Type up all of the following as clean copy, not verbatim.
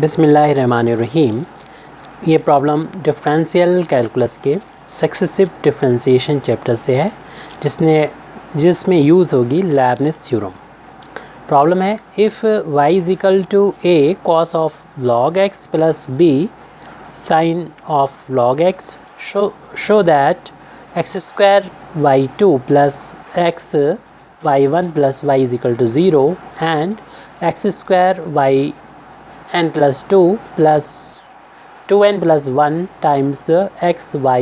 बिस्मिल्लाहिर्रहमानिर्रहीम। ये problem differential calculus के सक्सेसिव डिफरेंशिएशन चैप्टर से है जिसमें यूज़ होगी लेबनिज़ थ्योरम। प्रॉब्लम है if y is equal to a cos of log x plus b sin of log x show that x square y2 plus x y1 plus y is equal to 0 and x square y n plus 2 plus 2n plus 1 times x y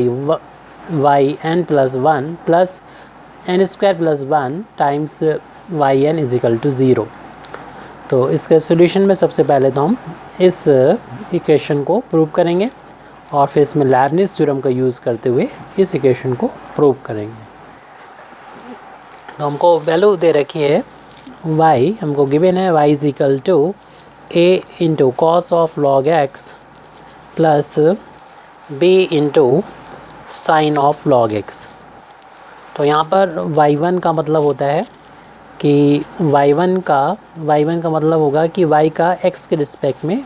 n plus 1 plus n square plus 1 times y n is equal to 0। तो इसके solution में सबसे पहले तो हम इस equation को prove करेंगे और फिर इसमें लेबनिज़ थ्योरम का यूज़ करते हुए इस इक्वेशन को प्रूव करेंगे। तो हमको वैल्यू दे रखी है y, हमको गिवन है y is equal to a into cos of log x plus b into sine of log x। तो यहाँ पर y1 का मतलब होता है कि y1 का मतलब होगा कि y का x के रिस्पेक्ट में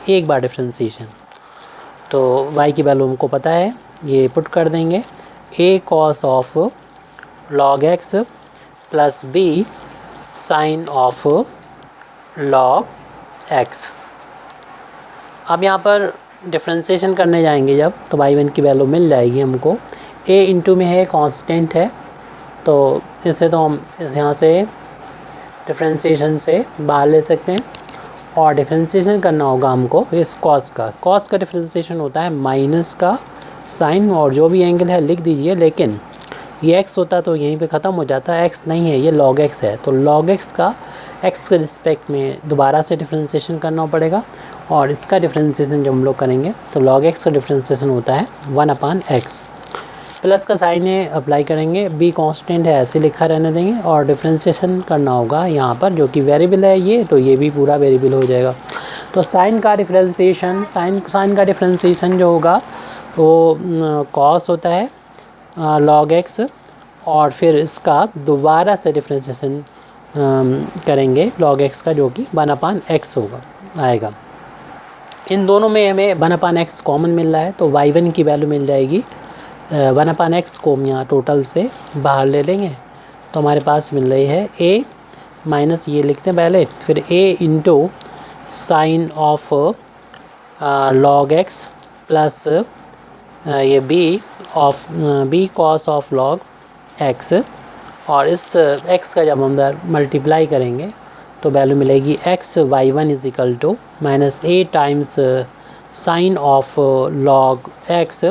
एक बार डिफ्रेंशिएशन। तो y की वैल्यू हमको पता है, ये पुट कर देंगे a cos of log x plus b sine of log x। अब यहाँ पर डिफ्रेंशिएशन करने जाएंगे जब, तो y1 की वैल्यू मिल जाएगी हमको। a इंटू में है, कांस्टेंट है, तो इससे तो हम इस यहाँ से डिफ्रेंशिएशन से बाहर ले सकते हैं और डिफ्रेंशिएशन करना होगा हमको इस कॉस का डिफ्रेंशिएशन होता है माइनस का साइन, और जो भी एंगल है लिख दीजिए, लेकिन ये x होता तो यहीं पे ख़त्म हो जाता है, x नहीं है, ये log x है। तो log x का x के रिस्पेक्ट में दोबारा से डिफ्रेंशिएशन करना पड़ेगा, और इसका डिफ्रेंशिएशन जब हम लोग करेंगे तो log x का डिफ्रेंशिएशन होता है 1/x। प्लस का साइन है, अप्लाई करेंगे, b कांस्टेंट है ऐसे लिखा रहने देंगे, और डिफ्रेंशिएशन करना होगा यहाँ पर जो कि वेरिएबल है ये, तो ये भी पूरा वेरिएबल हो जाएगा। तो साइन का डिफ्रेंशिएशन जो होगा वो कॉस होता है log x, और फिर इसका दोबारा से डिफ्रेंशिएशन करेंगे log x का, जो कि 1/x आएगा। इन दोनों में हमें 1/x कॉमन मिल रहा है, तो y1 की वैल्यू मिल जाएगी 1/x को हम यहाँ टोटल से बाहर ले लेंगे, तो हमारे पास मिल रही है a माइनस, ये लिखते हैं पहले, फिर a into sine of log x plus ये b cos of log x, और इस x का जब हम मल्टीप्लाई करेंगे तो वैल्यू मिलेगी x y1 is equal to minus a times sine of log x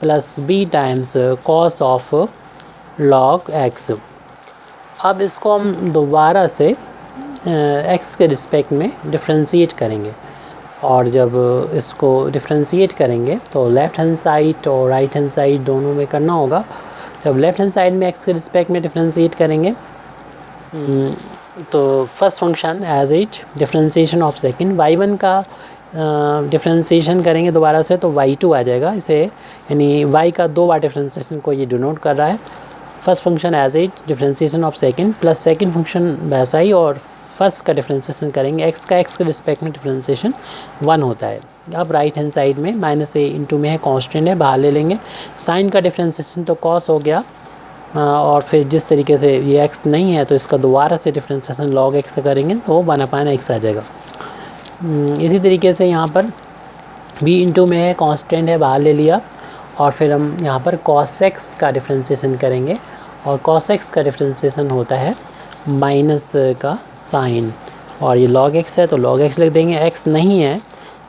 plus b times cos of log x। अब इसको हम दोबारा से x के रिस्पेक्ट में डिफ्रेंशिएट करेंगे, और जब इसको डिफ्रेंशिएट करेंगे तो लेफ़्ट हैंड साइड और राइट हैंड साइड दोनों में करना होगा। जब लेफ़्ट हैंड साइड में x के रिस्पेक्ट में डिफ्रेंशिएट करेंगे तो first function as it differentiation of second, y1 का डिफ्रेंशिएशन करेंगे दोबारा से तो y2 आ जाएगा, इसे यानी y का दो बार डिफ्रेंशिएशन को ये डिनोट कर रहा है। First function as it differentiation of second plus second function वैसा ही, और फर्स्ट का डिफ्रेंशिएशन करेंगे, x के रिस्पेक्ट में डिफ्रेंशिएशन 1 होता है। अब राइट हैंड साइड में माइनस a इंटू में है, कांस्टेंट है, बाहर ले लेंगे। साइन का डिफ्रेंशिएशन तो कॉस हो गया, और फिर जिस तरीके से ये x नहीं है तो इसका दोबारा से डिफ्रेंशिएशन log x से करेंगे तो 1/x आ जाएगा। इसी तरीके से यहाँ पर b इंटू में है, कांस्टेंट है, बाहर ले लिया, और फिर हम यहाँ पर cos x का डिफ्रेंशिएशन करेंगे, और cos x का डिफ्रेंशिएशन होता है माइनस का साइन, और ये log x है तो log x लिख देंगे। x नहीं है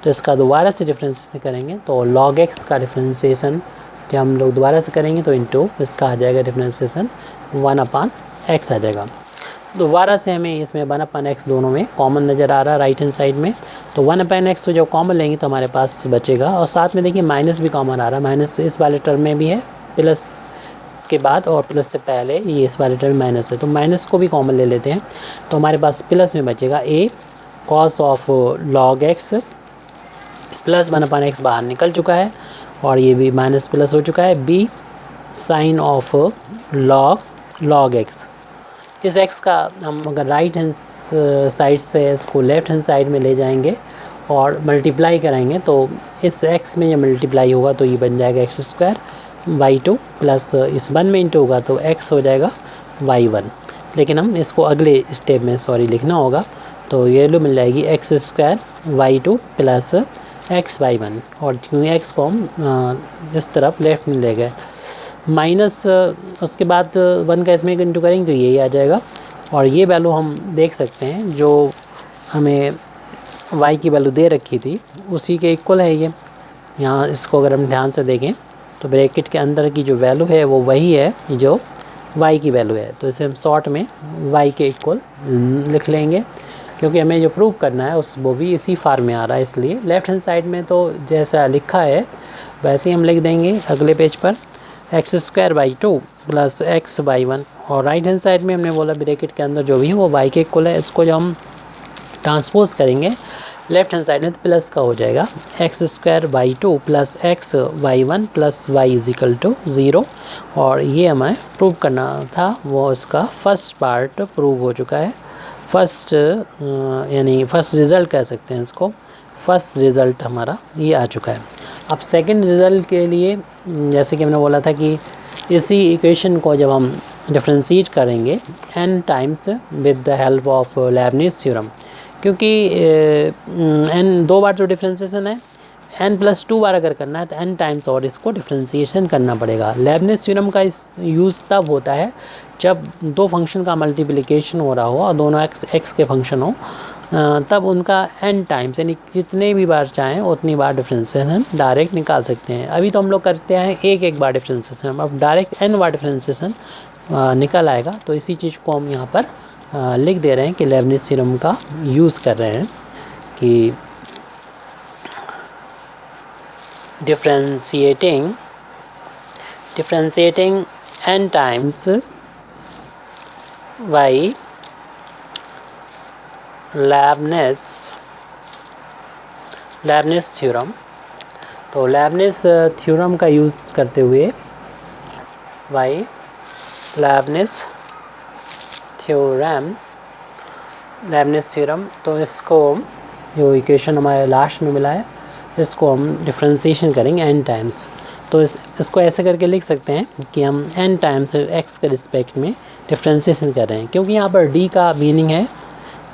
तो इसका दोबारा से डिफ्रेंशिएशन करेंगे, तो log x का डिफ्रेंशिएशन जब हम लोग दोबारा से करेंगे तो इंटू इसका आ जाएगा डिफ्रेंशिएशन 1/x आ जाएगा। दोबारा से हमें इसमें 1/x दोनों में कॉमन नज़र आ रहा है राइट हैंड साइड में, तो 1/x को जब कॉमन लेंगे तो हमारे पास बचेगा, और साथ में देखिए माइनस भी कॉमन आ रहा है, माइनस इस वाले टर्म में भी है, प्लस के बाद और प्लस से पहले ये इस वाले टर्म माइनस है, तो माइनस को भी कॉमन ले लेते हैं, तो हमारे पास प्लस में बचेगा a cos of log x plus 1/x बाहर निकल चुका है, और ये भी माइनस प्लस हो चुका है, b sine of log x। इस x का हम अगर राइट हैंड साइड से इसको लेफ़्ट हैंड साइड में ले जाएंगे और मल्टीप्लाई कराएंगे तो इस x में ये मल्टीप्लाई होगा तो ये बन जाएगा x² y2 प्लस इस 1 में इंटू होगा तो x हो जाएगा y1। लेकिन हम इसको अगले स्टेप में लिखना होगा तो ये वैल्यू मिल जाएगी x² y2 plus x y1 और क्योंकि x को हम इस तरफ लेफ्ट में ले गए माइनस उसके बाद 1 का इसमें इंटू करेंगे तो यही आ जाएगा। और ये वैल्यू हम देख सकते हैं जो हमें y की वैल्यू दे रखी थी उसी के इक्वल है ये। यहाँ इसको अगर हम ध्यान से देखें तो ब्रैकेट के अंदर की जो वैल्यू है वो वही है जो y की वैल्यू है, तो इसे हम शॉर्ट में y के इक्वल लिख लेंगे क्योंकि हमें जो प्रूव करना है वो भी इसी फार्म में आ रहा है। इसलिए लेफ़्ट हैंड साइड में तो जैसा लिखा है वैसे ही हम लिख देंगे अगले पेज पर x² y2 plus x y1 और राइट हैंड साइड में हमने बोला ब्रैकेट के अंदर जो भी है वो y के इक्वल है। इसको जब हम ट्रांसपोज करेंगे लेफ्ट हैंड साइड में तो प्लस का हो जाएगा x² y2 plus x y1 plus y is equal to 0 और ये हमें प्रूव करना था वो इसका फर्स्ट पार्ट प्रूव हो चुका है। फर्स्ट यानी फर्स्ट रिज़ल्ट कह सकते हैं इसको, फर्स्ट रिज़ल्ट हमारा ये आ चुका है। अब सेकंड रिज़ल्ट के लिए जैसे कि हमने बोला था कि इसी इक्वेशन को जब हम डिफरेंशिएट करेंगे n times with the help of Leibniz theorem, क्योंकि n 2 बार जो डिफरेंशिएशन है n+2 बार अगर करना है तो n टाइम्स और इसको डिफरेंशिएशन करना पड़ेगा। लेबनिज़ थ्योरम का इस यूज़ तब होता है जब दो फंक्शन का मल्टीप्लिकेशन हो रहा हो और दोनों x के फंक्शन हो तब उनका n टाइम्स यानी जितने भी बार चाहें उतनी बार डिफरेंशिएशन डायरेक्ट निकाल सकते हैं। अभी तो हम लोग करते हैं एक बार डिफरेंशिएशन, अब डायरेक्ट n बार डिफरेंशिएशन निकल आएगा। तो इसी चीज़ को हम यहाँ पर लिख दे रहे हैं कि लेबनिज़ थ्योरम का यूज़ कर रहे हैं कि differentiating n times by Leibniz theorem. तो लेबनिज़ थ्योरम का यूज़ करते हुए बाई लेबनिज़ थ्योरम तो इसको जो इक्वेशन हमारे लास्ट में मिला है इसको हम डिफरेंशिएशन करेंगे n टाइम्स। तो इसको ऐसे करके लिख सकते हैं कि हम n टाइम्स x के रिस्पेक्ट में डिफरेंशिएशन कर रहे हैं, क्योंकि यहाँ पर d का मीनिंग है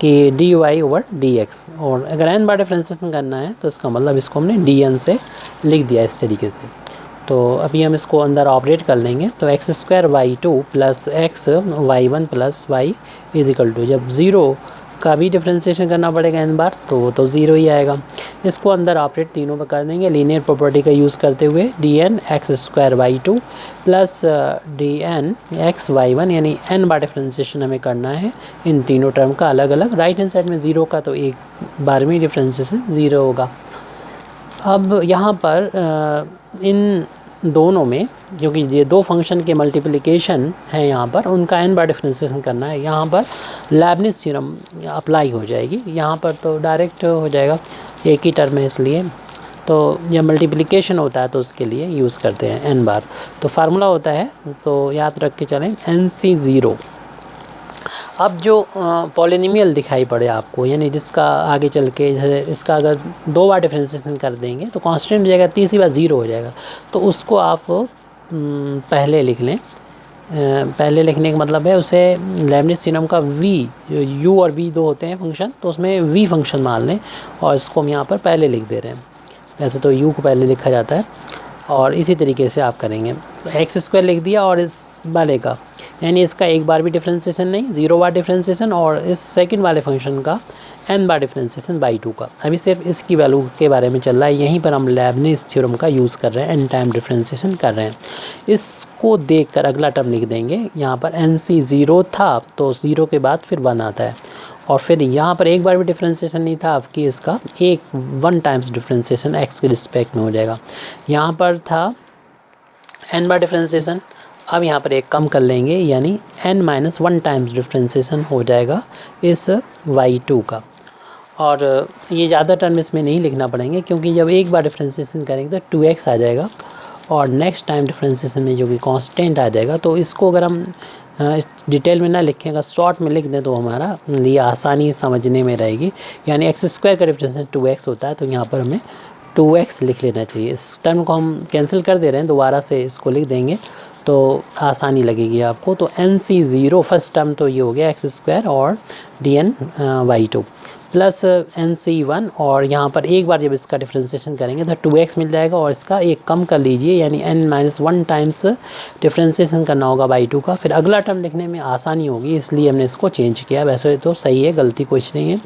कि dy/dx और अगर n बार डिफरेंशिएशन करना है तो इसका मतलब इसको हमने dn से लिख दिया इस तरीके से। तो अभी हम इसको अंदर ऑपरेट कर लेंगे तो x² y2 plus x y1 plus y is equal to, जब 0 का भी डिफरेंशिएशन करना पड़ेगा n बार तो वो तो 0 ही आएगा। इसको अंदर ऑपरेट तीनों पर कर देंगे लीनियर प्रॉपर्टी का यूज़ करते हुए dn x² y2 plus dn x y1 यानी n बार डिफरेंशिएशन हमें करना है इन तीनों टर्म का अलग अलग। राइट हैंड साइड में 0 का तो एक बार में डिफरेंशिएशन 0 होगा। अब यहाँ पर इन दोनों में क्योंकि ये दो फंक्शन के मल्टीप्लिकेशन है यहाँ पर उनका n बार डिफरेंशिएशन करना है, यहाँ पर लेबनिज़ थ्योरम अप्लाई हो जाएगी। यहाँ पर तो डायरेक्ट हो जाएगा एक ही टर्म है इसलिए, तो जब मल्टीप्लिकेशन होता है तो उसके लिए यूज़ करते हैं n बार। तो फार्मूला होता है तो याद रख के चलें NC0। अब जो पॉलिनोमियल दिखाई पड़े आपको यानी जिसका आगे चल के इसका अगर 2 बार डिफरेंशिएशन कर देंगे तो कांस्टेंट हो जाएगा, तीसरी बार 0 हो जाएगा, तो उसको आप पहले लिख लें। पहले लिखने का मतलब है उसे लेबनिज़ थ्योरम का v, u और v दो होते हैं फंक्शन, तो उसमें v फंक्शन मान लें और इसको हम यहाँ पर पहले लिख दे रहे हैं। वैसे तो u को पहले लिखा जाता है और इसी तरीके से आप करेंगे। x² लिख दिया और इस वाले का यानी इसका एक बार भी डिफरेंशिएशन नहीं, 0 बार डिफरेंशिएशन और इस सेकंड वाले फंक्शन का n बार डिफरेंशिएशन बाई 2 का। अभी सिर्फ इसकी वैल्यू के बारे में चल रहा है, यहीं पर हम लेबनिज़ थ्योरम का यूज़ कर रहे हैं, n टाइम डिफरेंशिएशन कर रहे हैं। इसको देखकर अगला टर्म लिख देंगे। यहाँ पर NC0 था तो 0 के बाद फिर 1 आता है और फिर यहाँ पर एक बार भी डिफरेंशिएशन नहीं था आपकी, इसका 1 टाइम्स डिफरेंशिएशन x के रिस्पेक्ट में हो जाएगा। यहाँ पर था n बार डिफरेंशिएशन, अब यहाँ पर एक कम कर लेंगे यानी n-1 टाइम्स डिफरेंशिएशन हो जाएगा इस y2 का। और ये ज़्यादा टर्म इसमें नहीं लिखना पड़ेंगे क्योंकि जब एक बार डिफरेंशिएशन करेंगे तो 2x आ जाएगा और नेक्स्ट टाइम डिफरेंशिएशन में जो कि कांस्टेंट आ जाएगा। तो इसको अगर हम इस डिटेल में ना लिखेगा, शॉर्ट में लिख दें तो हमारा ये आसानी समझने में रहेगी। यानी एक्स स्क्वायर का डिफरेंशियल 2x होता है, तो यहाँ पर हमें 2x लिख लेना चाहिए। इस टर्म को हम कैंसिल कर दे रहे हैं, दोबारा से इसको लिख देंगे तो आसानी लगेगी आपको। तो NC0 फर्स्ट टर्म तो ये हो गया एक्स स्क्वायर और DN/2 प्लस NC1, और यहाँ पर एक बार जब इसका डिफ्रेंसिएशन करेंगे तो 2x मिल जाएगा, और इसका एक कम कर लीजिए, यानी n-1 टाइम्स डिफ्रेंसिएशन करना होगा बाई 2 का। फिर अगला टर्म लिखने में आसानी होगी, इसलिए हमने इसको चेंज किया। वैसे तो सही है, गलती कुछ नहीं है।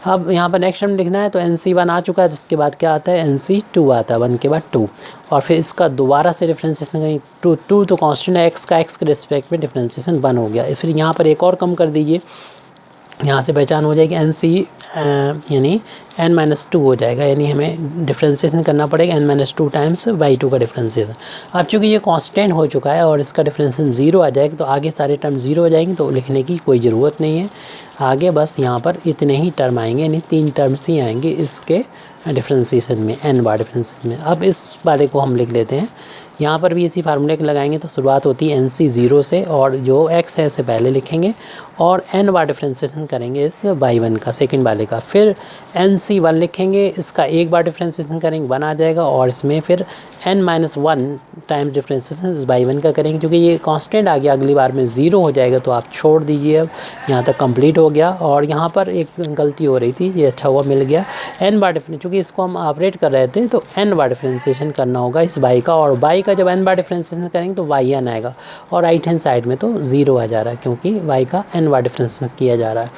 अब यहाँ पर नेक्स्ट टर्म लिखना है, तो NC1 आ चुका है, जिसके बाद क्या आता है NC2 आता है, 1 के बाद 2, और फिर इसका दोबारा से डिफ्रेंसिएशन करेंगे। 2 तो कांस्टेंट है, x का x के रिस्पेक्ट में डिफ्रेंसिएशन 1 हो गया। फिर यहाँ पर एक और कम कर दीजिए, यहाँ से पहचान हो जाएगी NC यानी n-2 हो जाएगा, यानी हमें डिफ्रेंसिएशन करना पड़ेगा n-2 टाइम्स बाई 2 का डिफ्रेंसिएशन। अब चूँकि ये कांस्टेंट हो चुका है और इसका डिफ्रेंसिएशन 0 आ जाएगा, तो आगे सारे टर्म 0 हो जाएंगे, तो लिखने की कोई ज़रूरत नहीं है। आगे बस यहाँ पर इतने ही टर्म आएंगे, यानी 3 टर्म्स ही आएंगे इसके डिफ्रेंसिएशन में, n बार डिफ्रेंसिएशन में। अब इस वाले को हम लिख लेते हैं, यहाँ पर भी इसी फार्मूले के लगाएंगे, तो शुरुआत होती है NC0 से, और जो x है इसे पहले लिखेंगे और n बार डिफ्रेंसिएशन करेंगे इस बाई 1 का, सेकंड वाले का। फिर NC1 लिखेंगे, इसका एक बार डिफ्रेंसिएशन करेंगे 1 आ जाएगा, और इसमें फिर n-1 टाइम्स डिफ्रेंसिएशन इस बाई 1 का करेंगे। क्योंकि ये कांस्टेंट आ गया, अगली बार में 0 हो जाएगा, तो आप छोड़ दीजिए। अब यहाँ तक कंप्लीट हो गया, और यहाँ पर एक गलती हो रही थी, ये अच्छा हुआ मिल गया। n बार डिफ्रेंस, चूँकि इसको हम ऑपरेट कर रहे थे, तो n बार डिफ्रेंसिएशन करना होगा इस बाई का, और बाई का जब n बार डिफ्रेंसिएशन करेंगे तो yn आएगा, और राइट हैंड साइड में तो 0 आ जा रहा है, क्योंकि y का n बार डिफ्रेंसिएशन किया जा रहा है।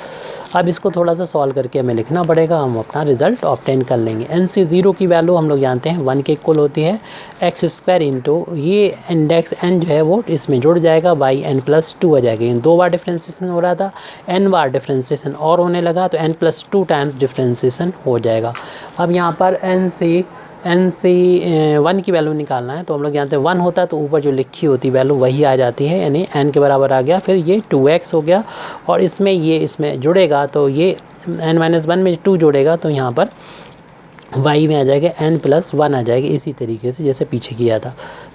अब इसको थोड़ा सा सॉल्व करके हमें लिखना पड़ेगा, हम अपना रिजल्ट ऑब्टेन कर लेंगे। NC0 की वैल्यू हम लोग जानते हैं 1 के इक्वल होती है एक्स स्क्वायर इंटू ये इंडेक्स n जो है वो इसमें जुड़ जाएगा, बाई n+2 आ जाएगा। ये 2 बार डिफ्रेंसिएशन हो रहा था, n बार डिफ्रेंसिएशन और होने लगा, तो n+2 टाइम्स डिफ्रेंसिएशन हो जाएगा। अब यहाँ पर NC1 की वैल्यू निकालना है, तो हम लोग जानते हैं 1 होता है तो ऊपर जो लिखी होती वैल्यू वही आ जाती है, यानी n के बराबर आ गया। फिर ये 2x हो गया, और इसमें ये इसमें जुड़ेगा, तो ये n-1 में 2 जुड़ेगा, तो यहाँ पर y में आ जाएगा n+1 आ जाएगी, इसी तरीके से जैसे पीछे किया था।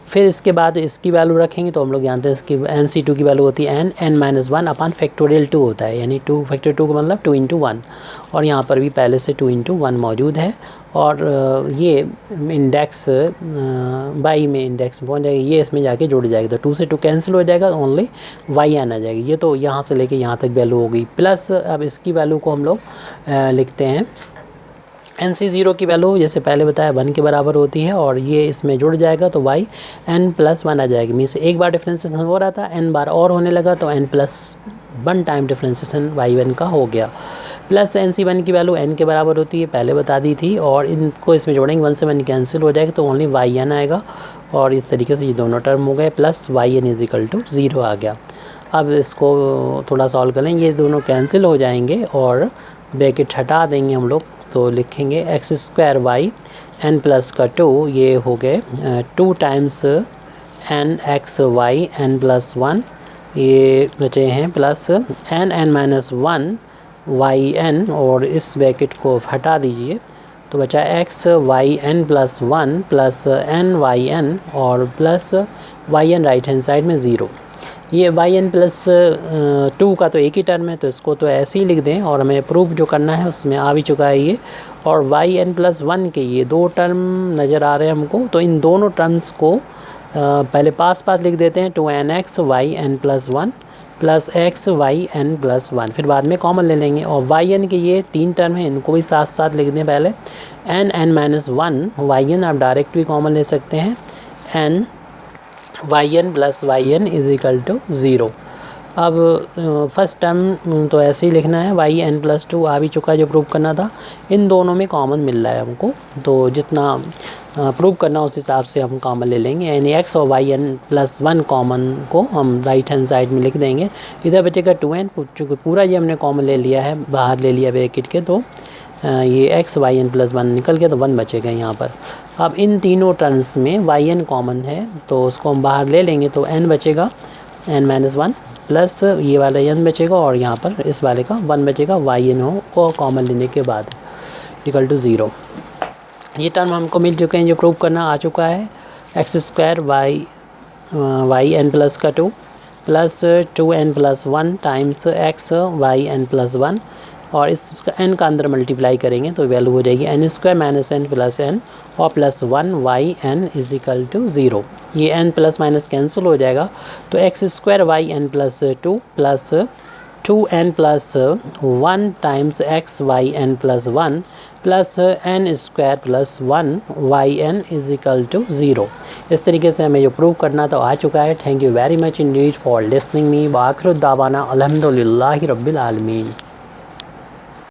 फिर इसके बाद इसकी वैल्यू रखेंगे, तो हम लोग जानते हैं इसकी NC2 की वैल्यू होती है n-1 अपन फैक्टोरियल 2 होता है, यानी 2 फैक्टोरियल 2 का मतलब 2 × 1, और यहाँ पर भी पहले से 2 × 1 मौजूद है। और ये इंडेक्स बाई में इंडेक्स पहुँच जाएगा, ये इसमें जाके जुड़ जाएगा, तो 2 से 2 कैंसिल हो जाएगा, ओनली yn आ जाएगी। ये तो यहाँ से लेके यहाँ तक वैल्यू हो गई। प्लस अब इसकी वैल्यू को हम लोग लिखते हैं, NC0 की वैल्यू जैसे पहले बताया 1 के बराबर होती है, और ये इसमें जुड़ जाएगा, तो y n+1 आ जाएगी। मीन से एक बार डिफ्रेंसिएशन हो रहा था, n बार और होने लगा, तो n+1 टाइम डिफ्रेंसिएशन y1 का हो गया। प्लस NC1 की वैल्यू n के बराबर होती है, पहले बता दी थी, और इनको इसमें जोड़ेंगे 1 से 1 कैंसिल हो जाएगा, तो ओनली yn आएगा, और इस तरीके से ये दोनों टर्म हो गए। प्लस yn = 0 आ गया। अब इसको थोड़ा सॉल्व कर लेंगे, ये दोनों कैंसिल हो जाएंगे और ब्रैकेट हटा देंगे हम लोग, तो लिखेंगे x² n+2, ये हो गए 2 टाइम्स nxy n+1, ये बचे हैं, प्लस n-1 yn, और इस ब्रैकेट को हटा दीजिए, तो बचा xy n+1 प्लस nyn, और plus yn right hand side में 0। ये yn+2 का तो एक ही टर्म है, तो इसको तो ऐसे ही लिख दें, और हमें प्रूफ जो करना है उसमें आ भी चुका है ये। और yn+1 के ये 2 टर्म नज़र आ रहे हैं हमको, तो इन दोनों टर्म्स को पहले पास लिख देते हैं, 2nxy n+1 plus xy n+1, फिर बाद में कॉमन ले लेंगे। और yn के ये 3 टर्म हैं, इनको भी साथ साथ लिख दें पहले, n-1 yn आप डायरेक्ट भी कॉमन ले सकते हैं, n yn प्लस yn = 0। अब फर्स्ट टर्म तो ऐसे ही लिखना है, yn+2 आ भी चुका है जो प्रूव करना था, इन दोनों में कॉमन मिल रहा है हमको, तो जितना प्रूव करना उस हिसाब से हम कॉमन ले लेंगे, यानी x और yn+1 कॉमन को हम राइट हैंड साइड में लिख देंगे। इधर बचेगा 2n, चूँकि पूरा ये हमने कॉमन ले लिया है, बाहर ले लिया ब्रैकेट के, तो ये xyn+1 निकल गया, तो 1 बचेगा यहाँ पर। अब इन तीनों टर्म्स में yn कॉमन है, तो उसको हम बाहर ले लेंगे, तो n बचेगा n-1 प्लस ये वाला n बचेगा, और यहाँ पर इस वाले का 1 बचेगा yn को कॉमन लेने के बाद = 0। ये टर्म हमको मिल चुके हैं, जो प्रूव करना आ चुका है, x² y n+2 plus 2n+1 times x y(n+1) और इस n का अंदर मल्टीप्लाई करेंगे तो वैल्यू हो जाएगी n² - n + n और +1 y(n)=0। ये n प्लस माइनस कैंसिल हो जाएगा तो x² y(n+2) plus 2n+1 times x y(n+1) plus n² + 1 y(n)=0। इस तरीके से हमें जो प्रूव करना तो आ चुका है। Thank you very much Indeed for listening me. व आखिर दावाना अल्हम्दुलिल्लाहि रब्बिल आलमीन।